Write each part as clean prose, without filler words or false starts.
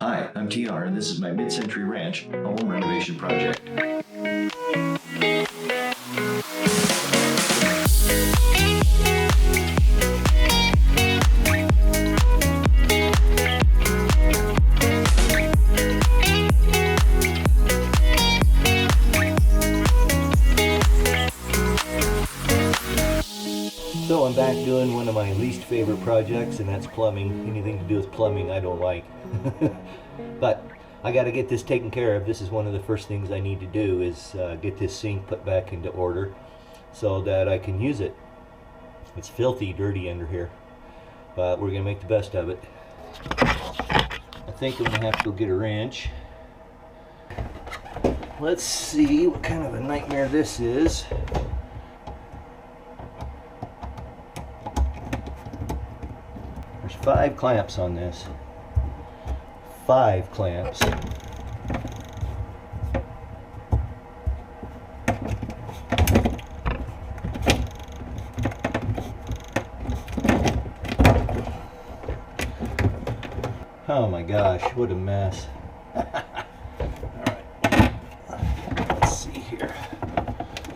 Hi, I'm TR, and this is my mid-century ranch home renovation project. So I'm back doing one of my least favorite projects, and that's plumbing. Anything to do with plumbing I don't like. But I got to get this taken care of. This is one of the first things I need to do is get this sink put back into order so that I can use it. It's filthy dirty under here, but we're going to make the best of it. I think I'm going to have to go get a wrench. Let's see what kind of a nightmare this is. There's 5 clamps on this. 5 clamps. Oh my gosh, what a mess. Alright. Let's see here.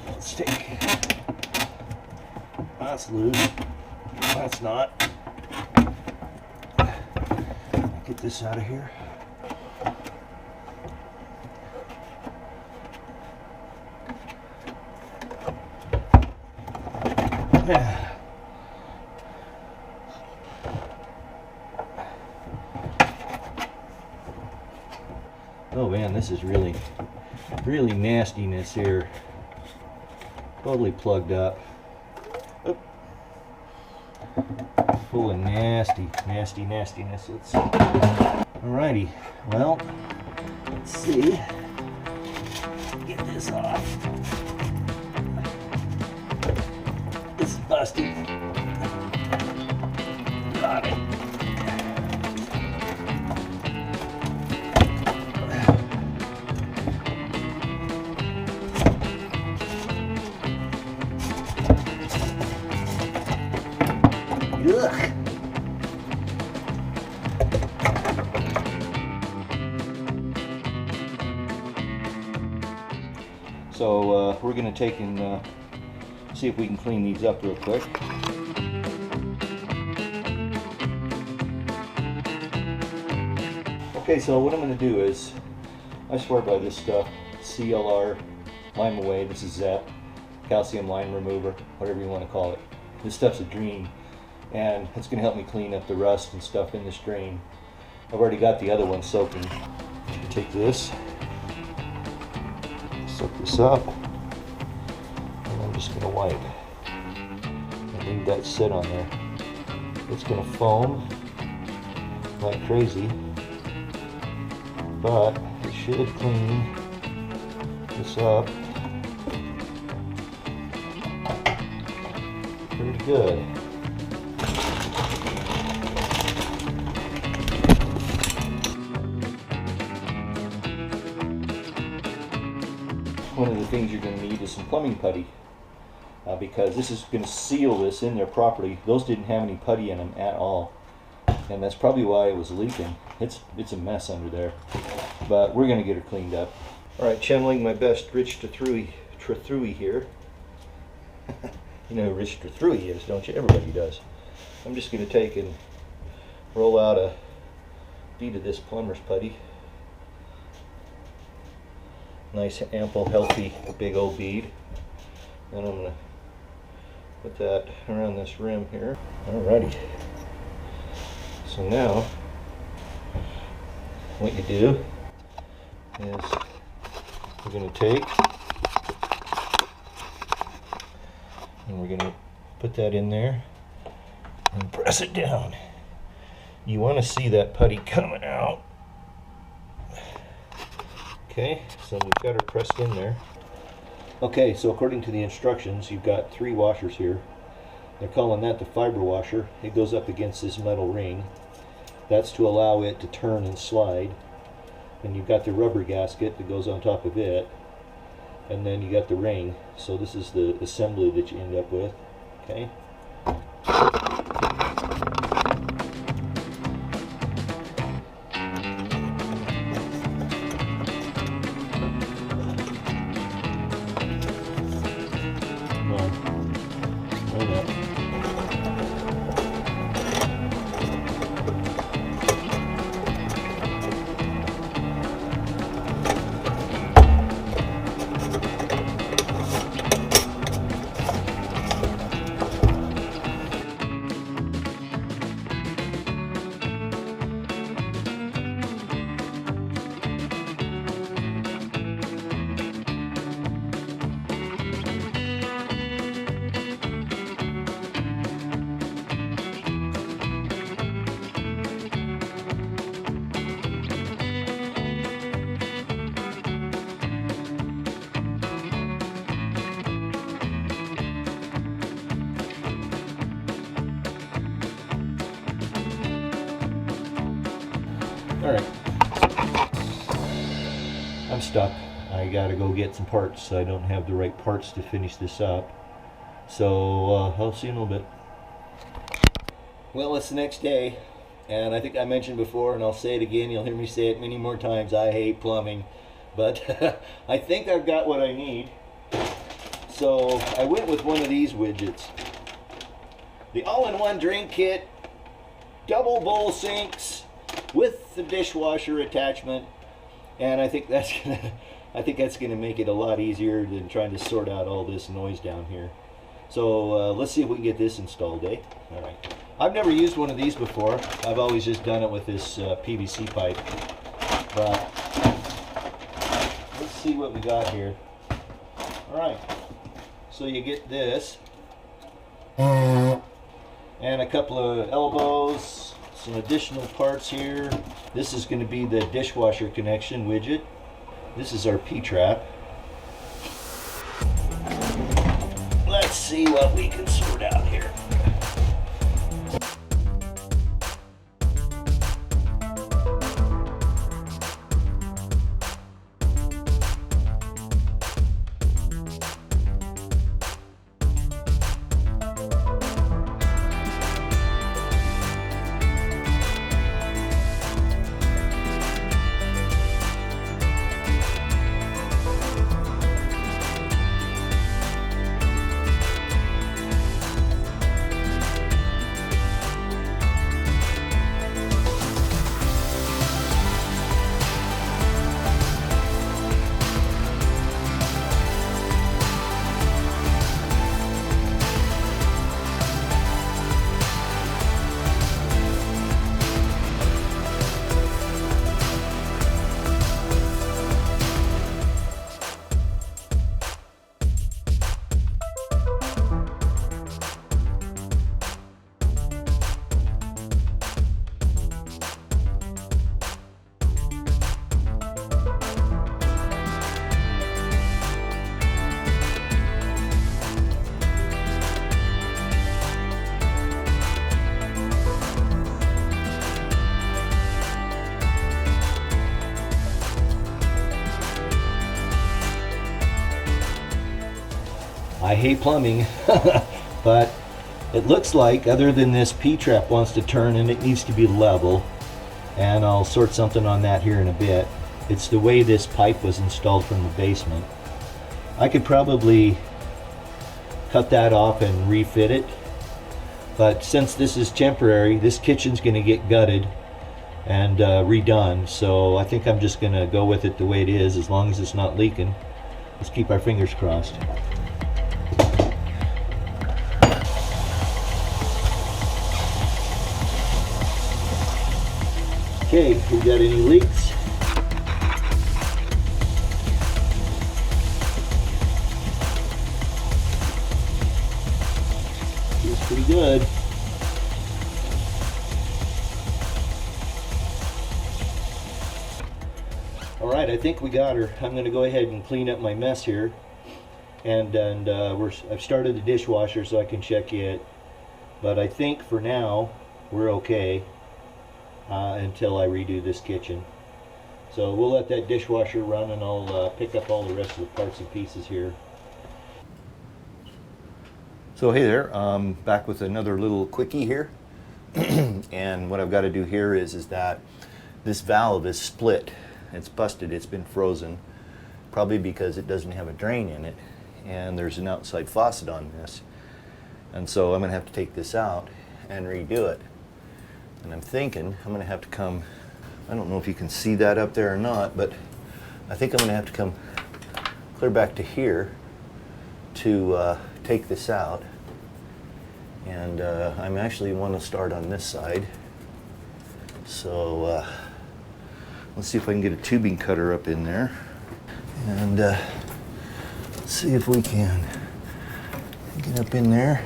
Let's take. That's loose. That's not. Get this out of here. Oh man, this is really nastiness here. Totally plugged up. Oop. Full of nastiness. Let's see. Alrighty, well, let's see. Get this off. This is busted. Got it. Ugh. So we're going to take and see if we can clean these up real quick. Okay, so what I'm going to do is, I swear by this stuff, CLR, lime away, this is ZEP, calcium lime remover, whatever you want to call it. This stuff's a dream, and it's going to help me clean up the rust and stuff in this drain. I've already got the other one soaking. Take this, soak this up, and I'm just going to wipe and leave that sit on there. It's going to foam like crazy, but it should clean this up pretty good. One of the things you're going to need is some plumbing putty, because this is going to seal this in there properly. Those didn't have any putty in them at all, and that's probably why it was leaking. It's a mess under there, but we're going to get her cleaned up. Alright, channeling my best Rich Trathrui here. You know who Rich Trathrui is, don't you? Everybody does. I'm just going to take and roll out a bead of this plumber's putty. Nice, ample, healthy, big old bead. And I'm going to put that around this rim here. Alrighty. So now, what you do is we're going to take and we're going to put that in there and press it down. You want to see that putty coming out. Okay, so we've got her pressed in there. Okay, so according to the instructions, you've got 3 washers here. They're calling that the fiber washer. It goes up against this metal ring. That's to allow it to turn and slide. And you've got the rubber gasket that goes on top of it. And then you got the ring. So this is the assembly that you end up with. Okay. Alright. I'm stuck. I gotta go get some parts. I don't have the right parts to finish this up. So I'll see you in a little bit. Well, it's the next day, and I think I mentioned before, and I'll say it again, you'll hear me say it many more times, I hate plumbing. But I think I've got what I need. So I went with one of these widgets. The all-in-one drain kit, double bowl sinks with the dishwasher attachment, and I think that's gonna make it a lot easier than trying to sort out all this noise down here. So let's see if we can get this installed, eh? All right. I've never used one of these before. I've always just done it with this PVC pipe. But let's see what we got here. All right. So you get this, and a couple of elbows, some additional parts here. This is going to be the dishwasher connection widget. This is our P-trap. Let's see what we can sort out here. I hate plumbing, but it looks like, other than this P-trap wants to turn and it needs to be level, and I'll sort something on that here in a bit. It's the way this pipe was installed from the basement. I could probably cut that off and refit it, but since this is temporary, this kitchen's going to get gutted and redone, so I think I'm just going to go with it the way it is, as long as it's not leaking. Let's keep our fingers crossed. Okay, we got any leaks? Feels pretty good. All right, I think we got her. I'm going to go ahead and clean up my mess here, and I've started the dishwasher so I can check it. But I think for now we're okay. Until I redo this kitchen. So we'll let that dishwasher run, and I'll pick up all the rest of the parts and pieces here. So hey there, back with another little quickie here. And what I've got to do here is that this valve is split. It's busted, it's been frozen, probably because it doesn't have a drain in it, and there's an outside faucet on this. And so I'm going to have to take this out and redo it. And I'm thinking I'm going to have to come, I don't know if you can see that up there or not, but I think I'm going to have to come clear back to here to take this out. And I'm actually want to start on this side. So let's see if I can get a tubing cutter up in there. And let's see if we can get up in there.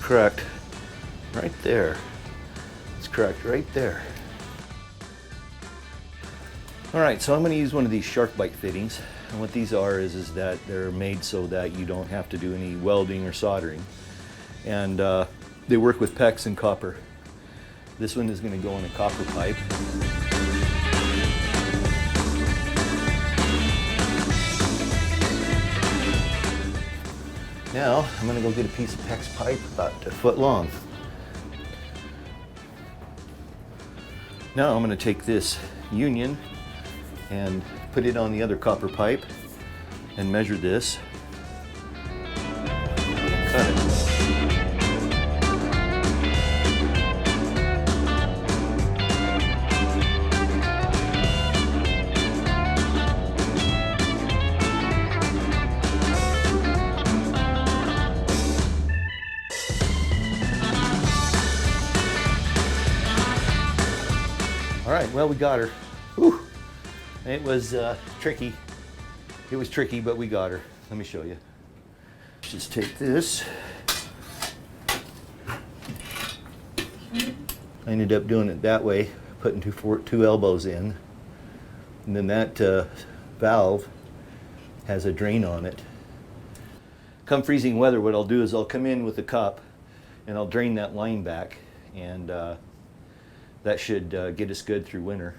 cracked right there. It's cracked right there. All right, so I'm going to use one of these shark bite fittings. And what these are is that they're made so that you don't have to do any welding or soldering. And they work with PEX and copper. This one is going to go in a copper pipe. Now I'm going to go get a piece of PEX pipe about a foot long. Now I'm going to take this union and put it on the other copper pipe and measure this. And cut it. All right, well, we got her. Whew. It was tricky. It was tricky, but we got her. Let me show you. Just take this. I ended up doing it that way, putting two elbows in. And then that valve has a drain on it. Come freezing weather, what I'll do is I'll come in with a cup and I'll drain that line back, and that should get us good through winter.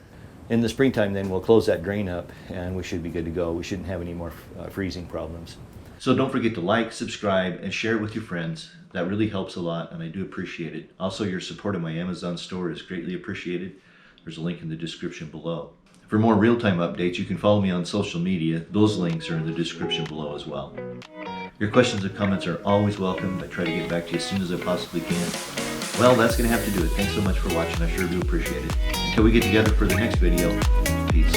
In the springtime then we'll close that drain up and we should be good to go. We shouldn't have any more freezing problems. So don't forget to like, subscribe, and share it with your friends. That really helps a lot, and I do appreciate it. Also, your support of my Amazon store is greatly appreciated. There's a link in the description below. For more real-time updates, you can follow me on social media. Those links are in the description below as well. Your questions and comments are always welcome. I try to get back to you as soon as I possibly can. Well, that's going to have to do it. Thanks so much for watching. I sure do appreciate it. Until we get together for the next video, peace.